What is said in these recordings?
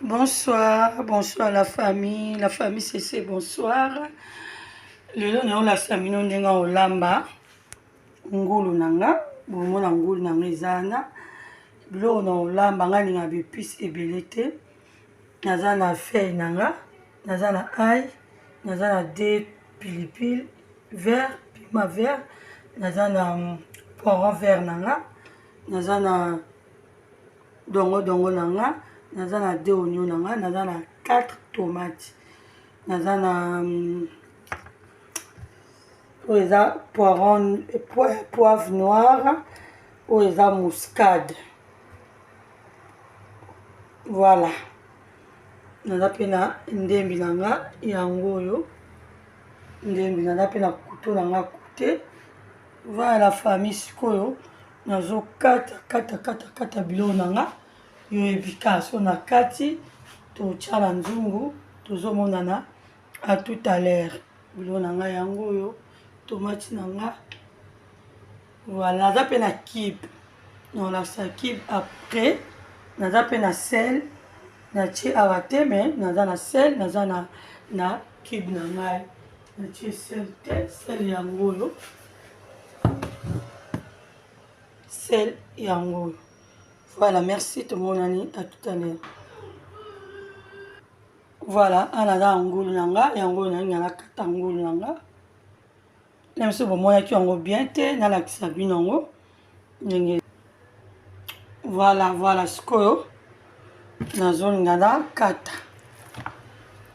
Bonsoir, bonsoir la famille CC, bonsoir. Lelo na la samino ndenga olamba ngulu nanga, bomona ngulu nanga ezana. Bilo na olamba ngani nga bipis ebelete. Nazana feuille nanga, nazana ail, nazana de pilipili vert, piment vert, nazana poivron vert nanga, nazana dongo nanga. Nazana 2 oignons nanga, nazana 4 tomates, nazana poivre noir, oeza muscade. Voilà. Naza pena ndembi nanga yango yo. Ndembi naza pena couteau nanga côté. Voilà la famille sikoyo. Nazo kata bilo nanga. Yo ebikaso na kati to tchala nzungu tozo monana à tout à l'heure. Bilo nanga yango yo tomate nanga. Voilà, naza pe na kib. Non la sa kib après naza pe na sel na tie awate mais naza na sel naza na kib nanga na tie sel te sel yango yo. Sel yango yo. Voilà, merci tout le monde, à tout à l'heure. Voilà, anaza ngulu nanga, yango nanga kata ngulu nanga. Même si bon moi qui yango bien te, na la kisabi nango. Voilà, skoyo. Nazo ngala kata.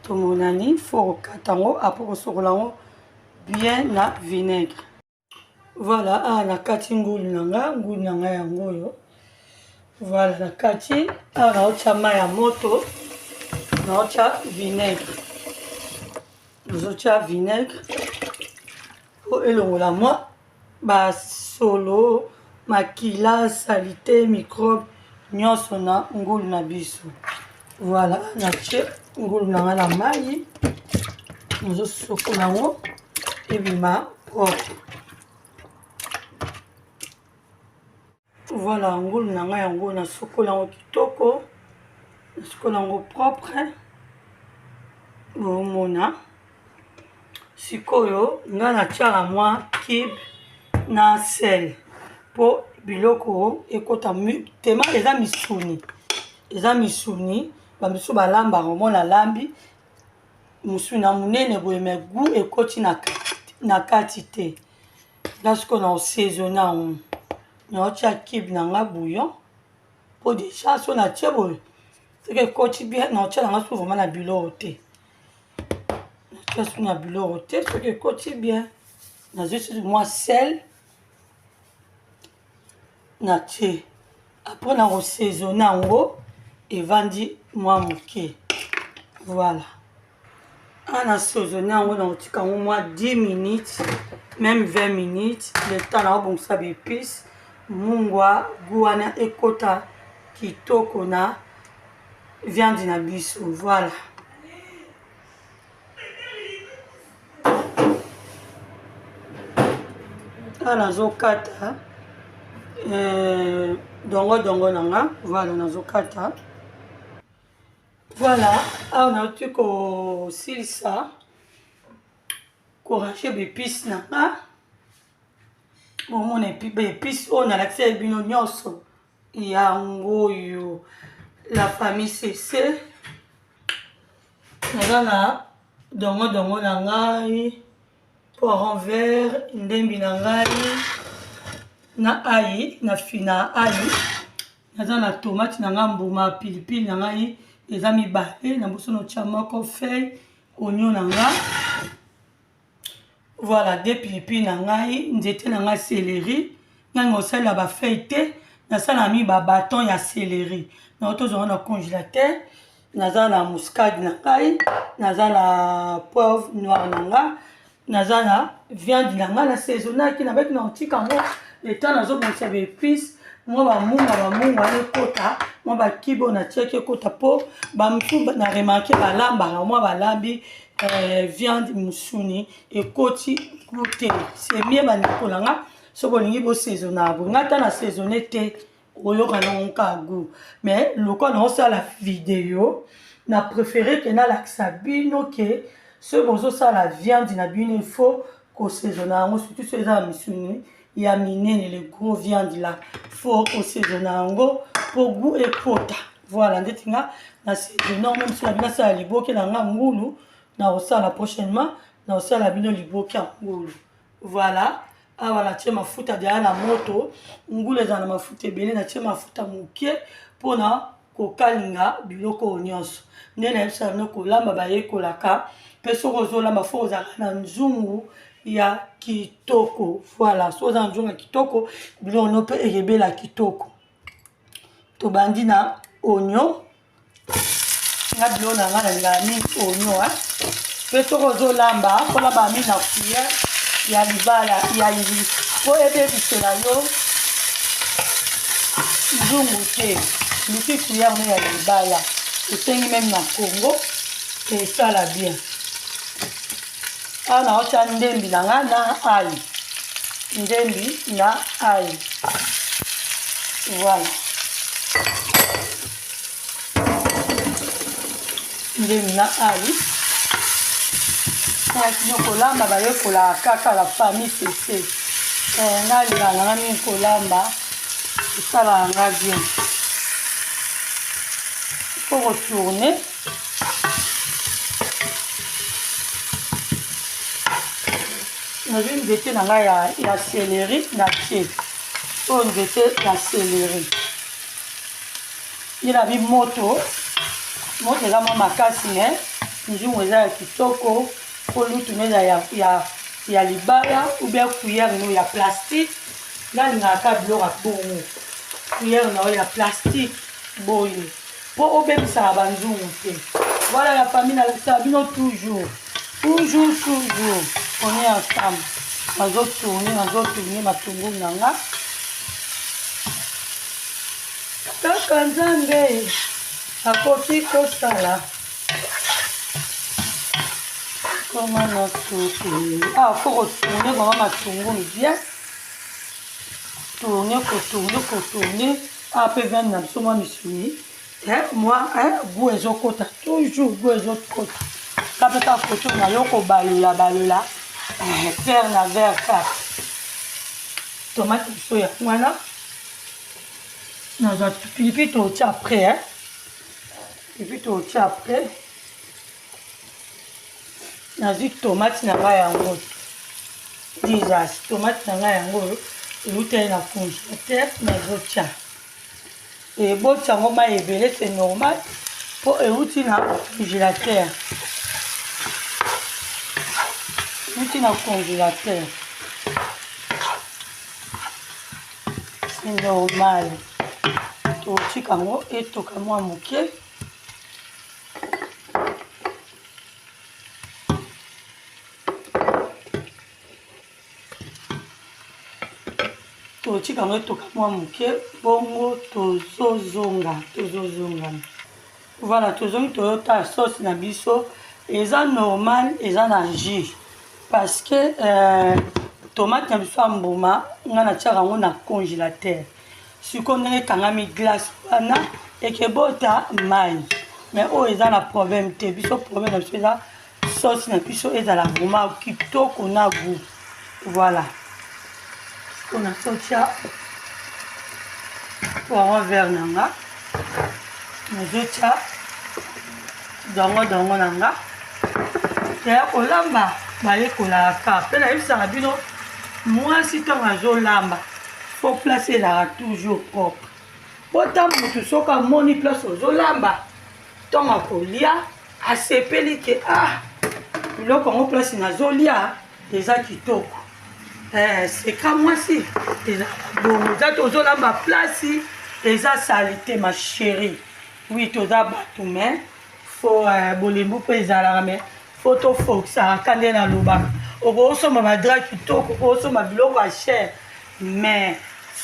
Tout le monde faut kata ngo après sokolango bien na vinaigre. Voilà, na kati ngulu nanga yango yo. Voilà, la kati, on a aussi ma moto, on a aussi vinaigre. Nous avons vinaigre. Pour la moi, bah solo, makila, salité, microbe, nyosona, ngul na biso. Voilà, na tche, ngul na la maille. Nous avons et bima propre. Voilà, ngulu nanga yango na sokola ngo kitoko, na sokola ngo propre. Bomona sikoyo nga na tiala mwa kib na sel po biloko ekota tema eza misuni bamisu balamba romona lambi musuni na munene boye me goût ekoti na kati te. Là siko na osaisonna on na tia kib nanga bouillon pour déjà so na tia boye c'est que koti bien na tia nanga vraiment na biloko te na tia so na biloko te c'est que koti bien na juste moi sel na tia après na osaisonner yango evandi moi moke. Voilà, on a assaisonné yango na otika yango moi 10 minutes même 20 minutes le temps na bon ça épice mungwa guana ekota kitoko na viande na biso. Voilà, ana zokata dongo nanga. Voilà, nazokata. Voilà, on a tout ko silsa ko racher épices nanga. Bon, mon épice, on a l'accès à bino nyonso. Yango yo la famille CC. Nazana dongo na ngai, poivron vert, ndembi na ngai, na ail, na fina ail. Nazana tomate na ngai mbuma pilipili na ngai, eza mibale na boso no tia moko feuille, oignon na ngai. Voilà, des pilipili na ngai, nzete na ngai céleri, ngai ngosala ba feuille te, na sala mi ba bâton ya céleri. Na otozo na congélateur, naza na muscade na ngai, naza na poivre noir na ngai, naza na viande na ngai na saisonnaki na baki na otika ngo le temps nazo bonsa ba épices, moi ba munga ekota, moi ba kibo na tiaki ekota po ba mtu na remarqué ba lamba, moi ba lambi viande musuni ekoti goûter. C'est mieux ba nikolanga so bolingi bo saisonnable. Ngata na saisonner te oyoka nango ka goût mais loko na osala vidéo na préféré que nalakisa bino ke soki bozosala viande na bino il faut kosaisonne yango surtout soki eza na misuni ya minene le gros viande là faut kosaisonne yango po goût ekota voilà ndeti nga na saisonne même si na bino asala liboke na nga ngulu na osala prochainement na osala bino liboke ya ngulu voilà awa natie mafuta deya na moto ngulu ezala na mafuta ebele natie mafuta moke mpona kokalinga biloko oyo nyonso nde nayebisaka bino kolamba bayekolaka mpe soki ozolamba fo ozalaka na nzungu ya kitoko voilà so oza na nzungu ya kitoko biloko no mpe ekebela kitoko tobandi na oignon nga biloko na nga nalingaka mingi oignon mpe soki ozolamba kolamba mingi na cuillère ya libala ya yili po ebebisela yo nzungu te luki cuillère no ya libala esengi meme na Congo esala bien awa naotya ndembi na nga na ai ndembi na ai voilà ndembi na ai kino kolamba bayekolaka kaka la famille cc nalingaka nanga mingi kolamba esalaka nga bien faut retourner nazwi nzete na ngai ya céleri na tie oyo nzete ya céleri ye nabi moto eza mwa makasi me nzungu eza ya kitoko po lutu eza ya libaya ou bien cuillère no ya plastique nalingaka biloko ya bongo cuillère na oyo ya plastique boye po obebisaka banzungu te voilà la famille nalakisaka bino toujours on est ensemble nazotourne matungulu na nga kaka nzambe akoki kosala koma nasote faut retourner vraiment matungulu bien kotourne ape viande na biso mwa misuni moi goût ezokota toujours goût ezokota kapeta koto na yo kobalola faire na verre kaka tomate biso ya wana nazwa pilipili totia après nazwi tomate na ngai yango disas tomate na ngai yango eutali na congélateur nazotia eboti yango mai ebele c'est normal mpo euti na congélateur c'est normal totika yango etoka mwa moke totika yango etoka mwa moke bongo tozozonga voilà tozongi toyota sauce na biso eza normal eza na jus parce que tomate na biso ya mbuma nga natiaka yango na congélateur sikoyo ndenge ekangami glace wana ekebota mai mais oyo eza na problème te biso problème na biso eza sauce na biso ezala vraiment kitoko na goût voilà on a sotia poiron vert nanga nazotia dongo nanga ya kolamba bayekolaka mpe nayebisaka bino mwasi ntango azolamba fo place ezalaka toujours propre po ntango motu soki amoni place ozolamba ntango akolia asepeli ke biloko yango place nazolia eza kitoko seka mwasi ezalaka bongo eza tozolamba place eza salite ma chérie oui toza bato mais fo bolembu mpe ezalaka mais fo tofokisaka ka nde nalobaka okosomba madra kitoko okosomba biloko ya chere mais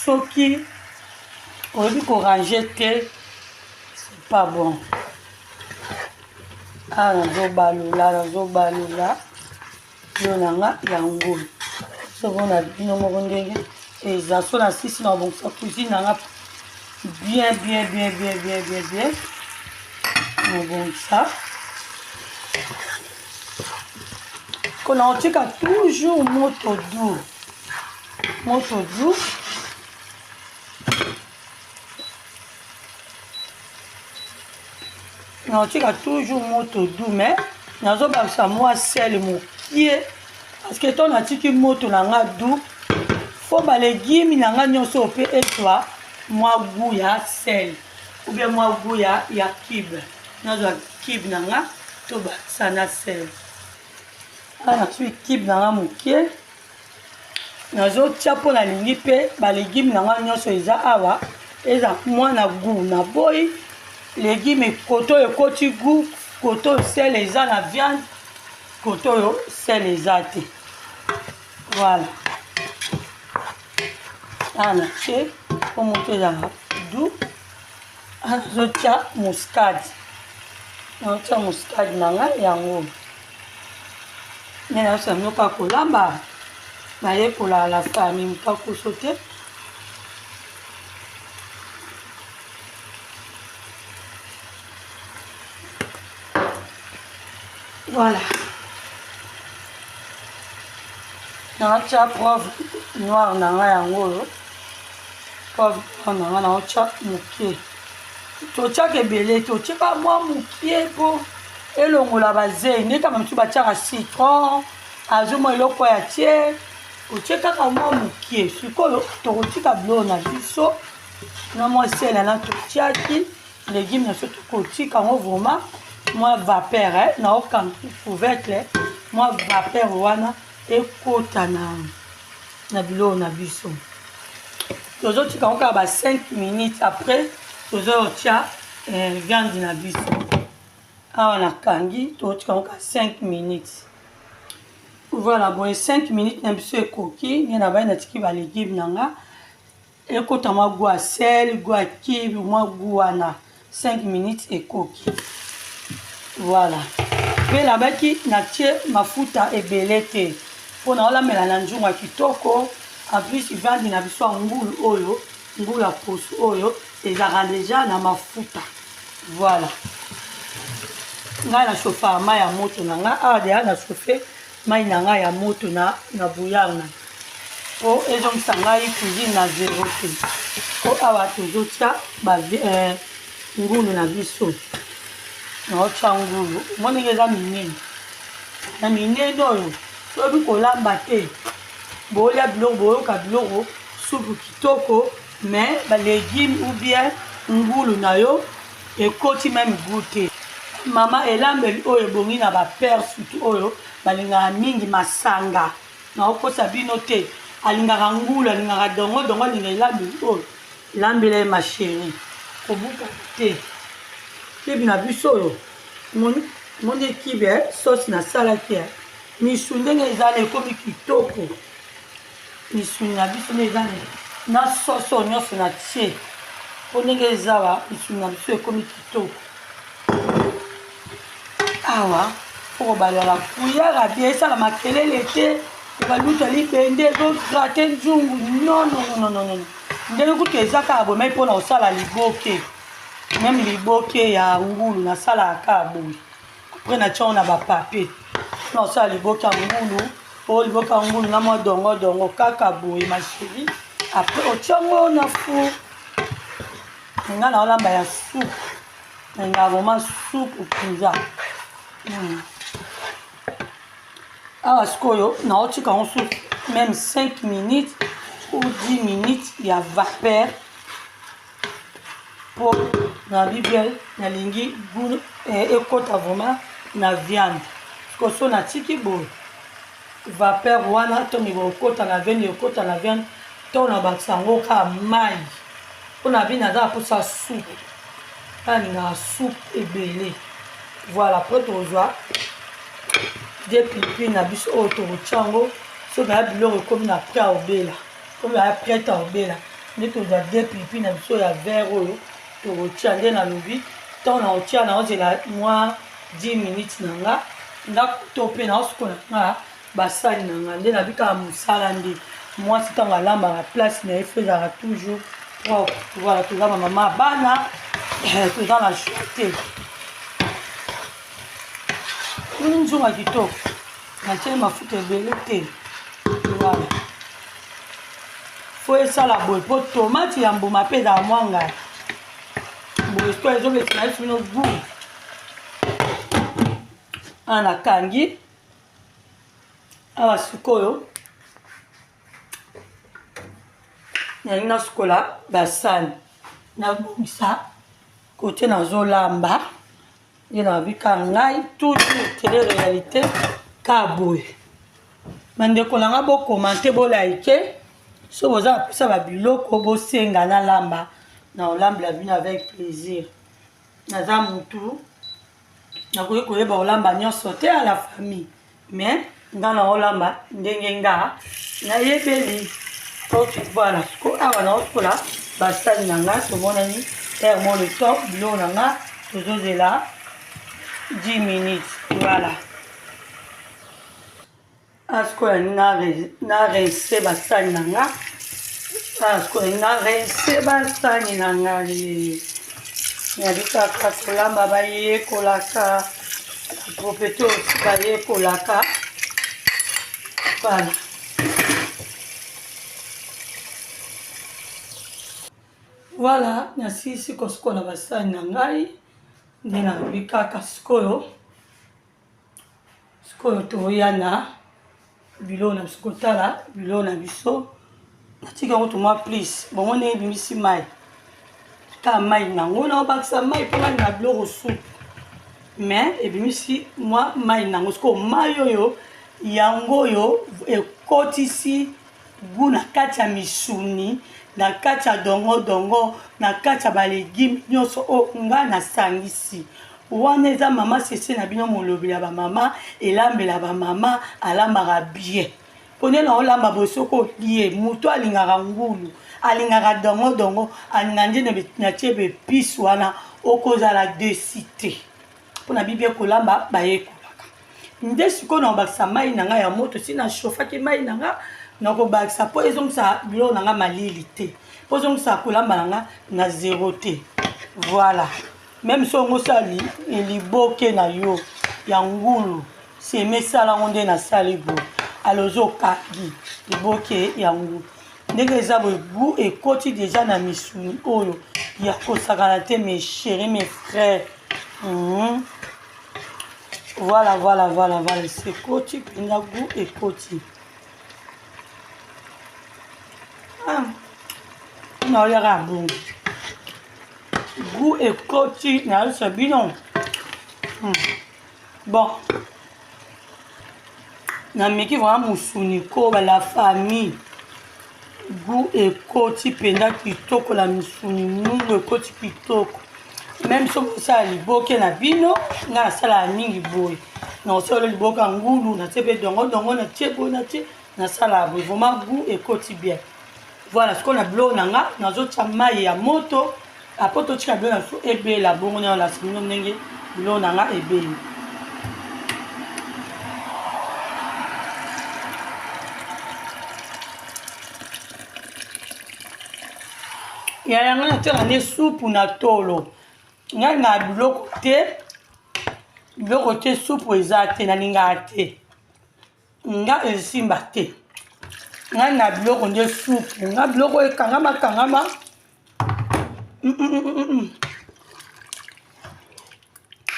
soki oyebi korange te c'est pas bon nazobalola yo nanga yango soko na bino moko ndenge eza so na sisi na bongisa cuisine nanga bien. Bon, ça. Qu'on a toujours moto doux. On tire toujours moto doux, mais nous avons moi sel mokie parce que ton atiki moto nanga doux. Faut ba légumes nanga nyonso pe etwa moi goût ya sel ou bien moi goût ya kibe. Nous avons kibe nanga to ba sana sel. Ana tu kibe nanga mokie. Nazo tia po na lingi pe ba légumes nanga nyonso eza awa eza mwana goût na boy légumes koto ekoti goût koto sel eza na viande koto sel eza te. Voilà. Ana che pour monter là doux. Nazo tia muscade. Nazo tia muscade nanga yango. Nena sa noka kolamba. Naye pour la famille pas pour sauter. Voilà. Nacha poivre noir nanga yango. Poivre nanga na ocha mukie. Tocha kebele tocha ka mwa mukie po elongola bazei ne kama mtu bacha citron azomo eloko ya tie. Oche kaka mwa mukie sikoyo tokotika bilo na biso na mwa sel na totiaki légumes na so tokotika ngo vraiment mwa vapeur na okam couvercle mwa vapeur wana ekota na bilo na biso tozotika ngo ba 5 minutes après tozotia viande na biso awa na kangi tozotika ngo 5 minutes. Voilà, bon, 5 minutes, un peu de coquille. Il y a un petit peu de légumes. Et quand on a goût à sel, goût à kiwi, goût à 5 minutes et coquille. Voilà. Puis là-bas, qui n'a ma fouta et belete. Pour nous, la mélange à kitoko. En plus, il va dire que un boule oyo, un boule à pousse oyo. Et ça déjà dans ma fouta. Voilà. Nga na chauffé à maille à moto nanga. Ah, déjà na chauffé. Mai nanga ya moto na bouillard na o ezom sangai cuisine na zéro te o awa tozotia ba ngulu na biso na ocha ngulu moni eza minene na minene oyo sobi kolamba te bolia biloko boyoka biloko supu kitoko mais ba légumes ou bien ngulu na yo ekoti même goûter mama elambeli oyo bongi na ba père surtout oyo balingaka mingi masanga na okosa bino te alingaka ngulu alingaka dongo alinga elambeli oyo elambela ma chérie kobuka te kibi na biso oyo moni kibi sauce nasalaki misu ndenge ezala ekomi kitoko misu na biso nde eza na sauce oyo nyonso na tie mpo ndenge ezawa misu na biso ekomi kitoko awa pour balala kuyara bien esala makelele te ebaluta libende ezograte nzungu non ndenge kutu eza kaka boye mai mpona kosala liboke meme liboke ya ngulu nasalaka kaka boye apres natiango na bapape mpona kosala liboke ya ngulu o liboke ya ngulu na mwa dongo kaka boye masheri apres otiango na four nga na olamba ya soupe nga vraiment soupe mpenza awa sikoyo naotika ngo soupe même 5 minutes ou 10 minutes ya vapeur po na bible nalingi ekota vraiment na viande koso natiki boye vapeur wana to niko okota na viande ekota na viande to na bakisa ngo ka mai mpona bino aza aposa soupe alingaka soupe ebele voilà après tozwa de pilipili na biso oyo tokotia yango soki aya biloko ekomi na prêt obela komi aya prête a obela nde tozwa de pilipili na biso ya vert oyo tokotia nde nalobi ntango na kotia na ozela mwa 10 minutes na nga ndakuto mpe na osokola nga basali na nga nde nabikaka mosala nde mwasi ntango alambaka place na ye fo ezalaka toujours propre. Voilà, tout ça, ma maman bana, tout dans la chute. Une jour à Kito, ma tienne m'a foutu belé. Voilà. Faut ça la boue pour tomate et un bon mapé dans moi. Bon, histoire de mettre sur notre goût. En a kangi. Awa sukoyo. Na sukola basani. Na bongisa. Côté na zolamba. Et na vika ngai toujours télé réalité kaboy. Mande ko langa bo commenter bo like. So vous avez ça va biloko bo senga na lamba. Na olamba la vie avec plaisir. Na za mutu. Na ko ba olamba nyonso te à la famille. Mais dans la olamba ndenge nga na yebeli. Ko tu voilà ko awa na okola basali nanga to monani mon le top bilo nanga toujours de là 10 minutes voilà. Asko na rese basali nanga. Asko na rese basali nanga li. Nyabika kasolamba baye kolaka. Propeto baye kolaka. Voilà. Voilà, nasi si kosko na basali nangai. Ndena bika kaskoyo. Skoyo to yana. Bilo na skotala, bilo na biso. Natika ngo to moi please. Bon on est bimisi mai. Ta mai nango na obakisa mai pona na bilo soup. Mais et bimisi moi mai nango sko mai yo yango yo ekotisi guna kati ya misuni na kati ya dongo na kati ya balegime nyonso o nga na sangisi. Wana eza mama sese na bino molobela ba mama elambela ba mama alambaka bien. Pone na olamba bosoko lié muto alingaka ngulu alingaka dongo alinga ndene na tiebe pis wana okozala de cité. Pona bibie kolamba bayekolaka. Nde siko na bakisa mai nanga ya moto sina chauffaki mai nanga na ko bakisa po ezongisa bilo nanga malili te. Po ezongisa kolamba nanga na zéro te. Voilà. Même si on sali liboke na yo ya ngulu c'est mesala onde na salibo alozo kaki liboke ya ngulu ndenge za goût et koti déjà na misuni oyo ya kosakana te mes chéris mes frères. Voilà c'est koti penda goût et koti. Non ya bon goût et koti na sabino. Bon na meki vraiment musuni ko ba la famille goût et koti penda kitoko la misuni mungu et koti kitoko. Même si ça liboke na bino na sala mingi boy na solo liboka ngulu na tebe dongo na tebo na sala boy vraiment goût et koti bien. Voilà ce qu'on a blo nanga na zo mai ya moto apoto tika blo na so ebe la bongo na la sino ndenge blo nanga ebe. Ya yanga na tera ne soupe na tolo. Nga na biloko te soupe ezate na ninga te. Nga esimba te. Nga na biloko nde soupe. Nga biloko ekangama.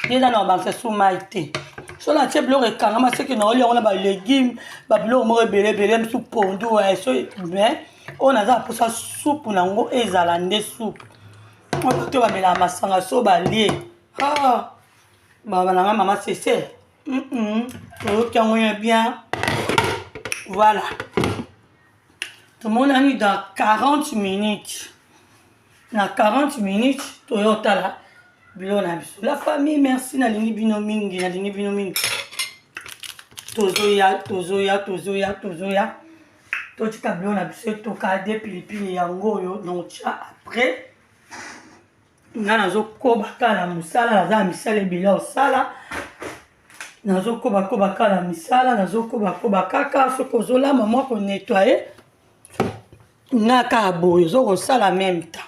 Neza na bakisa suma te. So na tie biloko ekangama seki na oli on ba légumes, ba biloko mo ebele msu pondu wa so bien. On a za posa soupe nango ezala nde soupe. On te va mettre la masanga so balie. Ah. Ba nanga mama c'est. OK, on est bien. Voilà. Tout le monde a mis dans 40 minutes. Dans 40 minutes, Toyota là. La famille, merci. Na lingi bino mingi. Tozoya. Totika bilo na biso toka de pilipili yango yo. Donc après, nga nazo koba kala musala. Naza misala bila osala. Nazo koba kala misala. Nazo koba kaka. Soko zola maman ko nettoyer. naka boye ça la même temps.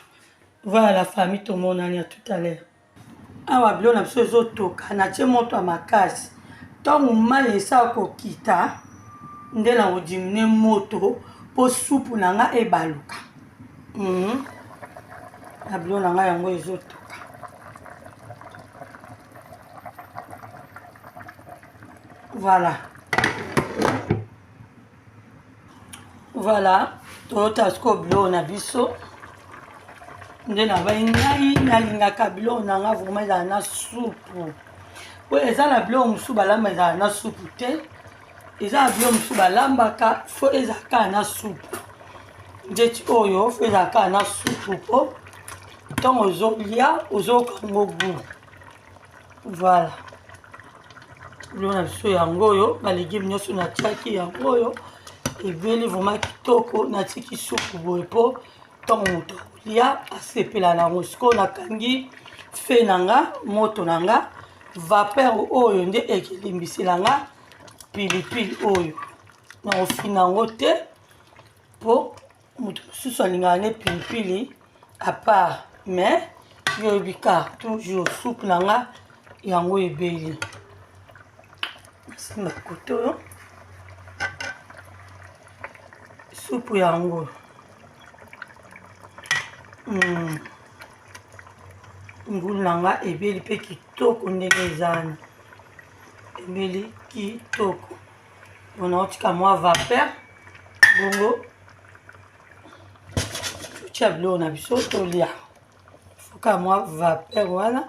Voilà la famille tout le monde a tout à l'heure. Awa bilo na biso ezotoka na tie moto ya makasi ntango mai esala kokita nde na kodimine moto mpo supu na nga ebaluka. Na bilo na nga yango ezotoka. Voilà toyota siko bilo na biso nde na bai ngai nalingaka biloko na nga vraimen ezala na supu po eza na biloko mosusu balamba ezala na supu te, eza na biloko mosusu balambaka fo ezalaka na supu ndeti oyo fo ezalaka na supu mpo ntango ozolia ozoyoka ngo gu. Voilà biloko na biso yango oyo balegime nyonso natiaki yango oyo ebeli vraimen kitoko, natiki supu boye mpo ntango moto akolia asepela nango. Sikoyo nakangi fe na nga moto na nga vapeur oyo nde ekelimbisela nga pilipili oyo nakofina yango te mpo moto mosusu alingaka ne pilipili apart, mais yoyebika toujours supu na nga yango ebeli. Nasimba kote oyo supu yango ngulu na nga ebeli mpe kitoko ndenge ezana ebeli kitoko. Bona otika mwa vapeur bongo totia biloko na biso tolia foka mwa vapeur wana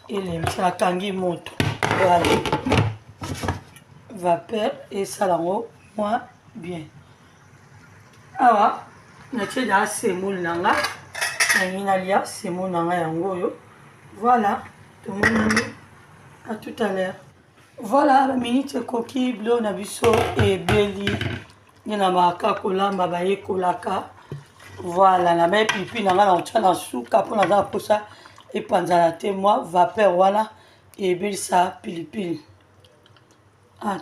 elemisa nakangi moto. Voilà vapeur esala ngo mwa bien. Awa natie da semoule na nga nangi nalia semoule na nga yango oyo. Voilà tomonani à tout à l'heure. Voilà la minute ekoki biloko na biso ebeli nde na baka kolamba bayekolaka. Voilà na mai pipi na nga na kotia na suka mpo naza na mposa epanzana te mwa vapeur wana ebelisa pilipili.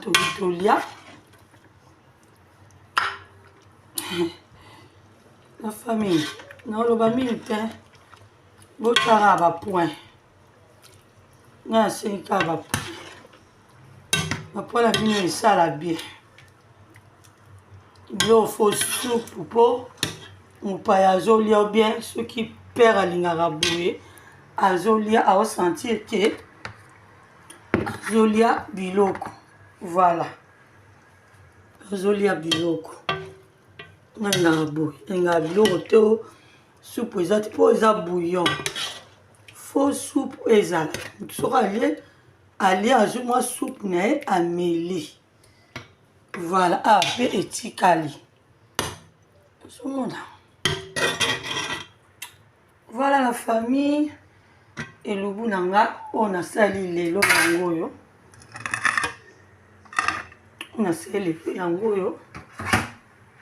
Toki tolia la famille naoloba mingi te botala bapoint nga nasengi kaka bapoint na bino esala bien biloko fo supu mpo mopaya azolia bien soki pere alingaka boye azolia aosentir ke azolia biloko. Voilà azolia biloko nalingaka boye alingaka biloko te supu eza te mpo eza bouillon fo supu ezala moto soki alie azwi mwa supu na ye ameli. Voilà mpe etikali ozomona. Voilà la famille elubu na nga oyo nasali lelo yango oyo nasali yango oyo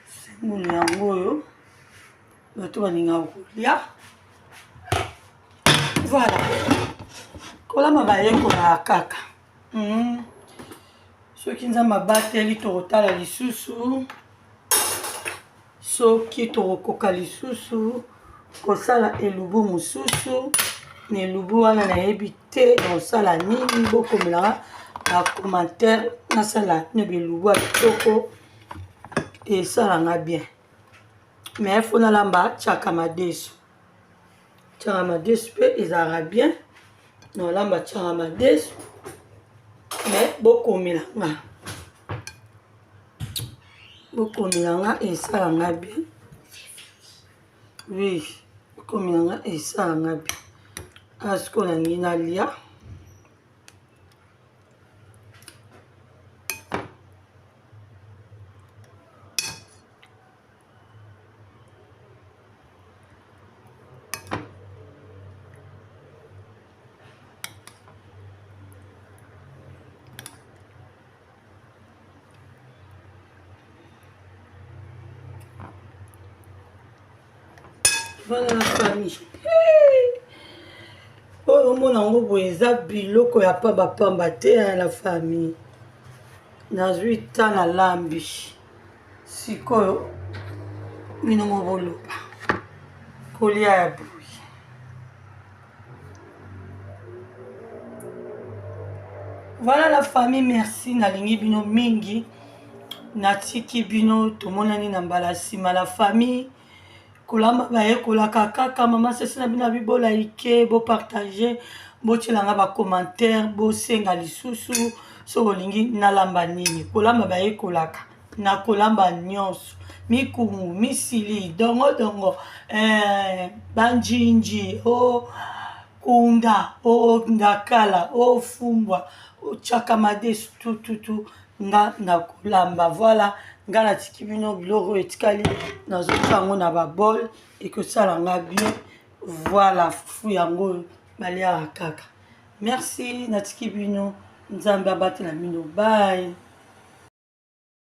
semoule yango oyo bato balingaka kolia. Voilà kolamba bayekolaka kaka soki nzambe abateli tokotala lisusu soki tokokoka lisusu kosala elubu mosusu na elubu wana nayebi te nakosala nini bokomelaka na commentaire nasala nebe elubu ya kitoko esalanga bien mais fo nalamba tiaka madesu mpe ezalaka bien nalamba tiaka madesu mais bokomelanga esalanga bien. Oui bokomelanga esalanga bien. Asiko nangi nalia Voilà la famille. Oyo mona ngo boye eza biloko ya pamba te la famille. Nazwi ta na lambi. Sikoyo bino moboloba kolia ya bruit. Voilà la famille, merci nalingi bino mingi natiki bino tomonani na mbala nsima la famille kolamba bayekolaka kaka mama sesi na bino bibola like bopartage botielanga bacommentaire bosenga lisusu so olingi nalamba nini kolamba bayekolaka na kolamba nyonso mikumu misili dongo banjinji o kunda o ndakala o fumbwa o chakamadesu tututu nga na kolamba. Voilà nga natiki bino biloko etikali nazoka yango na babol ekosala nga bien. Voilà fufu yango baliaka kaka. Merci natiki bino nzambe abatela bino bye.